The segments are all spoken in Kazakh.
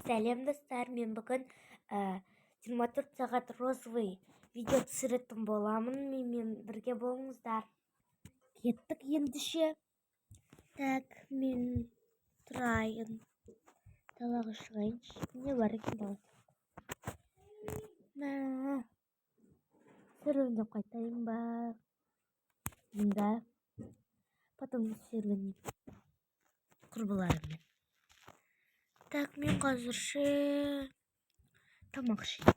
Сәлем достар, мен бүгін 24 сағат розовый видео түсіретін боламын. Менімен бірге болыңыздар. Кеттік ендіше. Так, мен тұрайын. Далаға шығайыншы. Не бар екен далада? Серуендеп қайтайын ба? Мұнда. Потом серуендеп құрбыларыммен. Так, мен қазірше тамақ ішейін.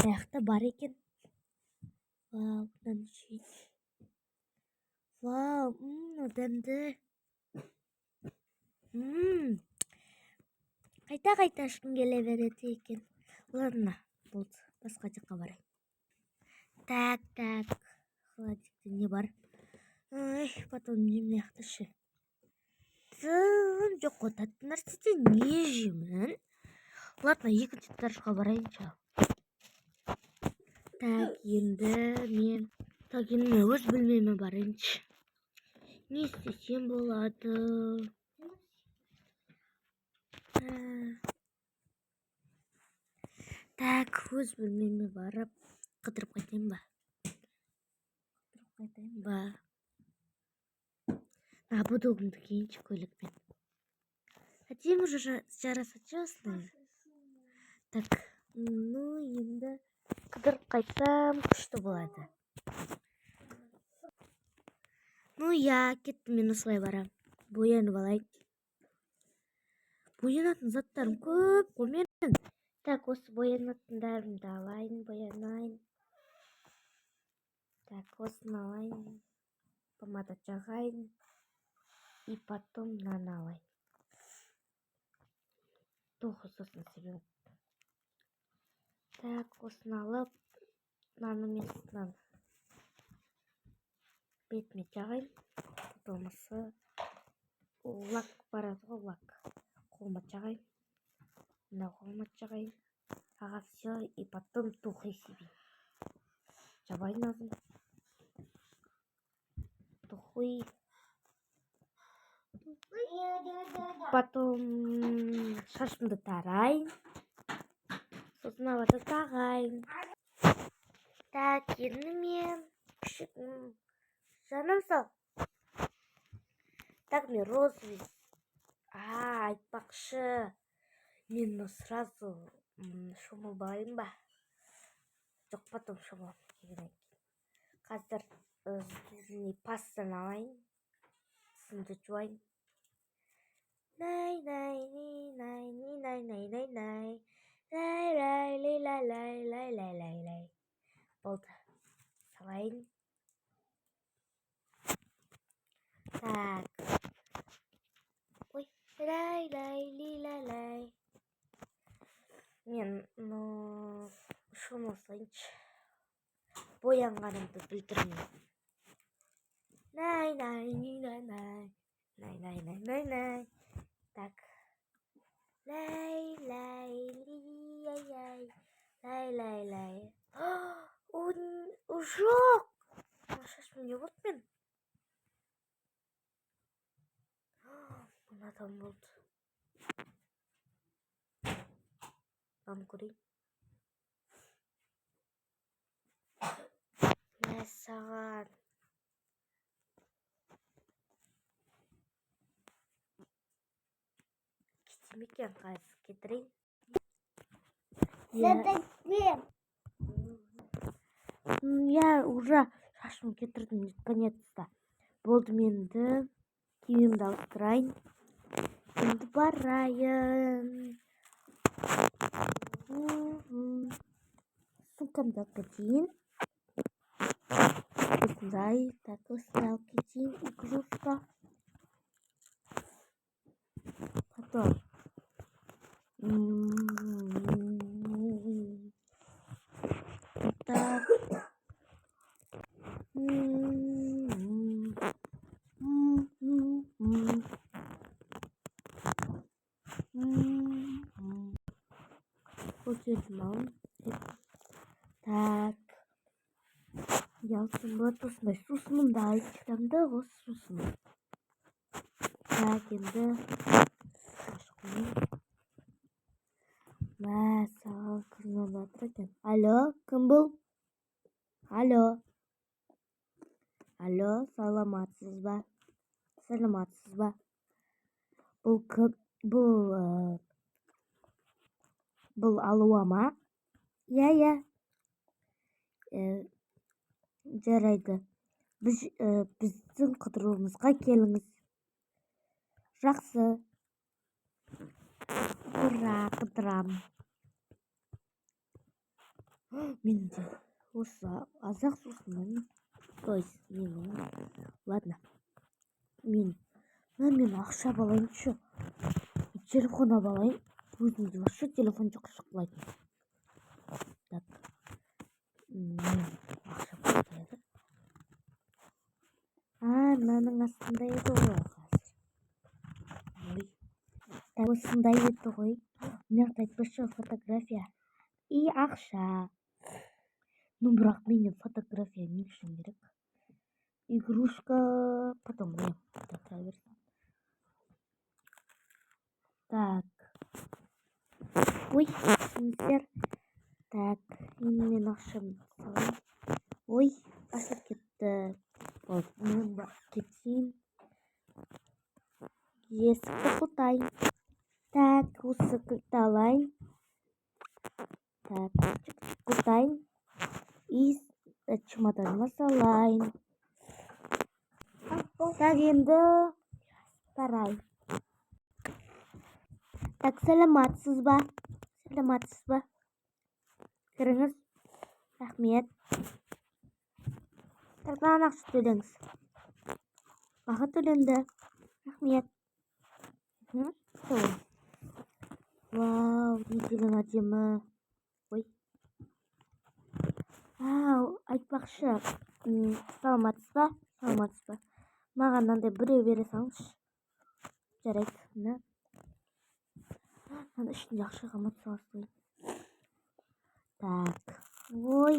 Аяқта бар екен. Вау, бұдан ішейін. Вау, оданды. Қайта ішкім келе береді екен. Ладно, болды. Басқа жаққа барайын. Так. Холодильникте не бар? Потом аяқта ше. Жоқ, отатын нәрседе не жеймін? Ладно, екінші этажға барайыншы. Так, енді мен өз бөлмеме барайыншы. Не істесем болады? Так, өз бөлмеме барып, қыдырып қайтайын ба? Будогымды киейінші көйлекпен. Әдемі жараса честно. Так, енді қыдырып қайтсам күшті болады. Кеттім, мен осылай барам. Боянып алайын. Боянатын заттарым көп қой менің. Так, осы боянатындарымды алайын, боянайын. Так, осыны алайын. Помада жағайын. И потом мынаны алайын. 9 сосын себебі. Так, осыны алып, мынаны местынан бетіме жағайын. Болмаса лак барады ғой, лак. Қолыма жағайын. Мына қолыма жағайын. Аға, все, и потом тухай себе. Жабайын азым. Тухай. Потом шашымды тарайын. Сосын авады тағайын. Так, енді мен жаным сал. Так, мен розовый. Айтпақшы. Мен сразу шомылбайын ба? Жоқ, потом шомылам. Қазір пастаны алайын. Тісімді жуайын. Лай. Болды. Салайын. Так. Ой, лай. Мен шомылсайыншы. Боянғанымды білдірмейін. Лай. Так. Лай. Жоқ! Шашым не болды мен? Мынадан болды. Мам көрейін. Саған. Кетем екен қазір, кетірейін. Уже шашым кетірдім, наконец-то. Болды, менді киімімді ауыстырайын. Енді барайын. Сумкамды алып кетейін. Осындай, так, осындай алып кетейін. Игрушка. Потом. Так. Так. Ялсың болады осындай сусынымды алып кетемін да, осы сусыным. Так, енді Алло, кім бұл? Алло. Алло, саламатсыз ба? Саламатсыз ба? Бұл кім? Бұл алуа ма? Иә. Жарайды. Біздің қыдыруымызға келіңіз. Жақсы. Ура, қыдырамын. Мен де осы азақ сосын. То есть ладно. Мен ақша балайыншы. Телефон алайын. Өзімде вообще телефон жоқ шықпайды. Так. Ақша балайды. Мынаның астында еді ғой қазір. Так, осында еді ғой. Мына айтпашы фотография. И ақша. Бірақ менен фотография не үшін керек? Игрушка. Потом я так. Ой, түсіністер. Так, мен ақшам салайын. Ой, ашып кетті. Мен кетейін. Есікті құлтайын. Так, осы кілтті алайын. Так, құлтайын. И чемоданыма салайын. Так, енді тарай. Так, саламатсыз ба? Саламатсыз ба? Кіріңіз. Рахмет. Так, маған ақша төлеңіз. Баға төленді. Рахмет. Вау, не деген әдемі. Ой. Айтпақшы. Саламатсыз ба? Саламатсыз ба? Маған мынандай біреу бере салыңызшы. Жарайды. Мына ішінде ақша қалмады салсын. Так. Ой.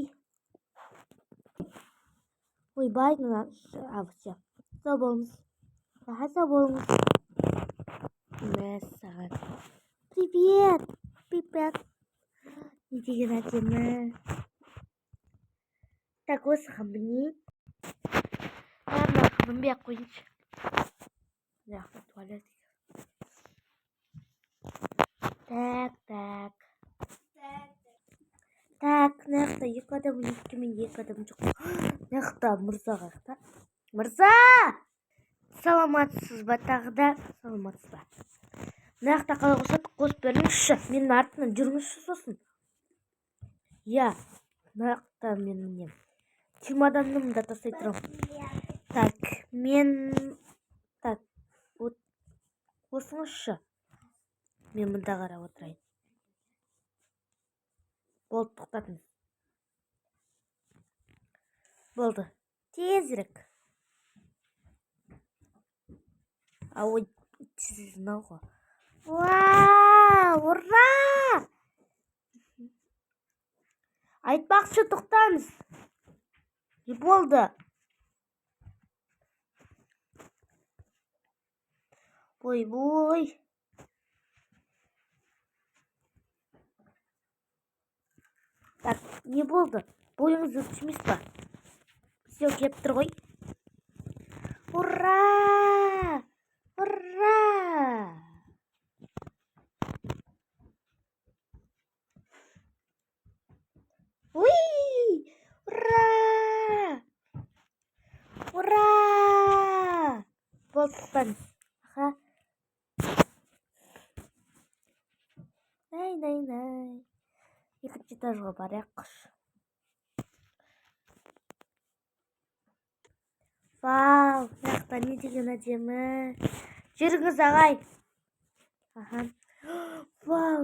Ойбай, все. Сау болыңыз. Сау болыңыз. Мәссаған. Привет. Не деген әдемі. Так, осыған білейін. Мына қылымбек қойыншы. Яқты туалет. Так, нақта екі адам, екі адам жоқ. Нақта мұрзаға қақта. Мұрза! Саламатсыз ба тағы да? Саламатсыз ба? Нақта қалай қосады? Қосып беріңізші. Менің артынан жүріңізші сосын. Я, нақта менің чемоданымды тастай тұрам. Так, так, қосыңызшы. Мен мұнда қарап отырайын. Болды, тоқтатыңыз. Болды. Тезірек. Ой, тезірін алға. Вау, ура! Айтпақшы, тоқтаңыз. Не болды? Ой. Так, не болды? Бойыңыз өтшімес па? Все, кеп тұр ғой. Ура! Уй! Ура! Болды, тоқтаңыз. Най. Екінші этажға барайықшы. Вау, мынақта не деген әдемі. Жүріңіз ағай. Вау.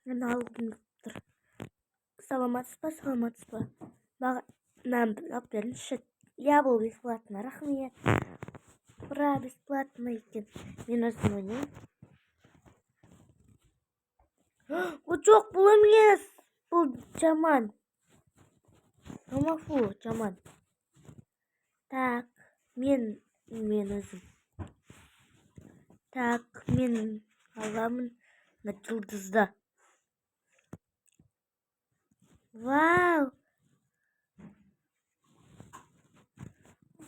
Мен алғым тұр. Саламатсыз ба? Маған алып беріңізші. Я, бұл бесплатно, рахмет. Ура, бесплатно екен. Мен өзім ойнайын. Жоқ, бұл емес. Бұл жаман. Амафу, жаман. Так, мен өзім. Так, мен аламын на жұлдызды. Вау!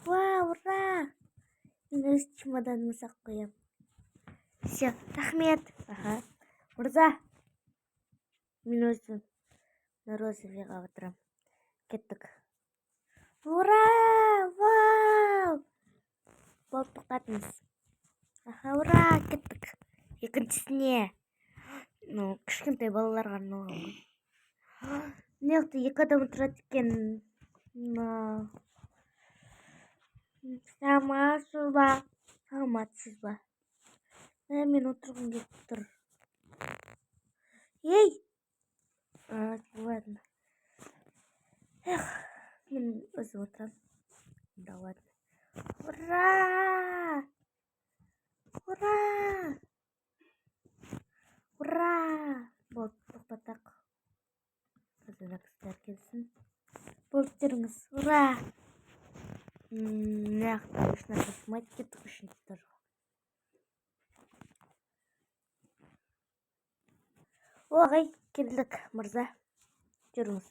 Вау, ура! Мен өз чемоданымды сақ қоям. Все, рахмет. Аха. Мырза, мен өзім розовыйға отырам. Кеттік. Ура! Вау! Болып тоқтатыңыз. Аха, ура! Кеттік. Екіншісіне. Кішкентай балаларға арналған. Неғылды екі адам тұрады екен. Саламатсыз ба? Мен отырғым келіп тұр. Ей! Ладно. Мен өзім отырам. Да ладно. Ура! Ура! Ура! Болды, тоқтатақ. Қазір кісілер келсін. Болып жүріңіз. Ура! Мына ешнәрсе жасамайды, кеттік үшінші этажға. Ағай, келдік, мырза. Жүріңіз.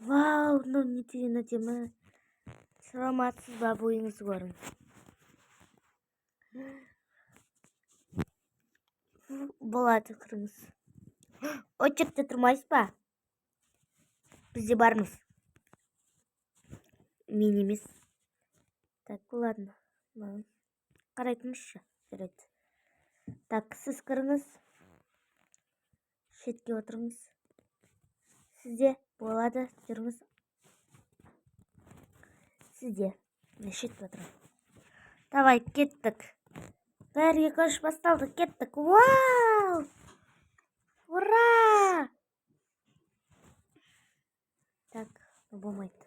Вау, мынау не деген әдемі. Саламатсыз ба, бойыңызды көріңіз. Болады, кіріңіз. Очередте тұрмайсыз ба? Бізде бармыз. Мен емес. Так, ладно. Қарайтыңызшы. Жарайды. Так, сіз кіріңіз. Шетке отырыңыз. Сізде болады, жүріңіз. Сізде. Мен шетке отырам. Давай, кеттік. Бір, екі, үш басталды, кеттік. Вау! Ура! Так, болмайды.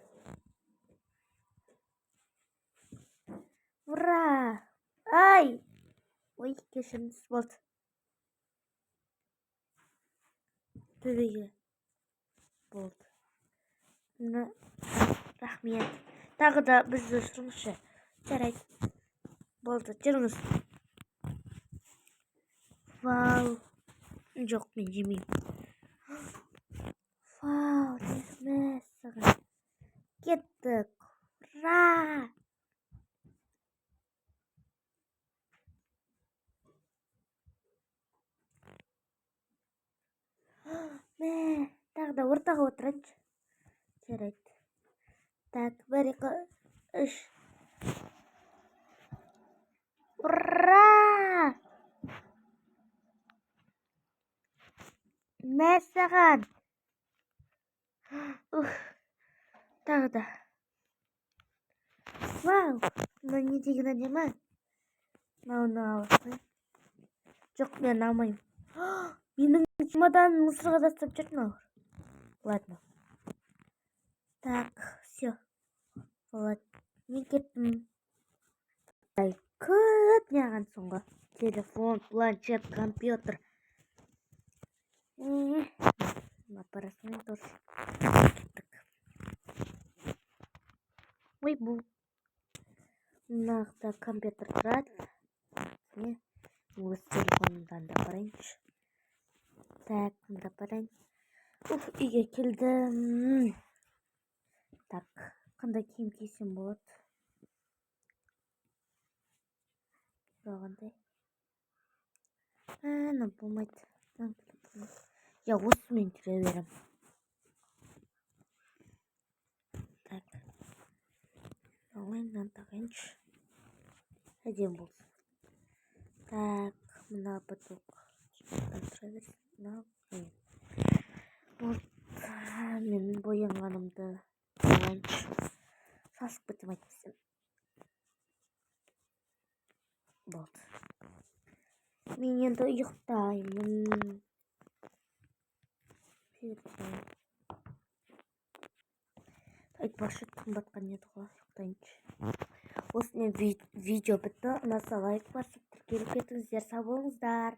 Ура! Ай! Ой, кешіріңіз, болды. Төбеге. Болды. Рахмет. Тағы да бізді ұшырыңызшы. Жарайды. Болды, жүріңіз. Вау. Жоқ, мен жемеймін. Вау, рахмет саған. Кеттік. Ура! Тағы да ортаға отырайыншы. Жарайды. Так, бір, екі, үш. Ура! Саған. Тағы да. Вау, мынау не деген әдемі. Мынауны алсын. Жоқ, мен алмаймын. Менің чемоданым мысырға тастап жүр мынау. Ладно. Так, все. Болады. Мен кеттім. Көп неған соңғы. Телефон, планшет, компьютер. Апарасымен дұрыс. Кеттік. Ой, бұл. Мынақта компьютер тұрады. Өз телефонымдан да барайыншы. Так, мында барайын. Үйге келдім. Так, қандай киім кисем болады? Тұрғандай. Болмайды. Я осымен жүре берем. Так. Мынаны тағайыншы. Әдемі болсын. Так, мына біток. Тұра берсін. Мен боянғанымды тағайыншы. Сасып бітім айтпасам. Болды. Мен енді ұйықтаймын. Айтпақшы түн батқан еді ғой, ұйықтайыншы. Осымен видео бітті. Ұнаса лайк басып тіркеліп кетіңіздер. Сау болыңыздар.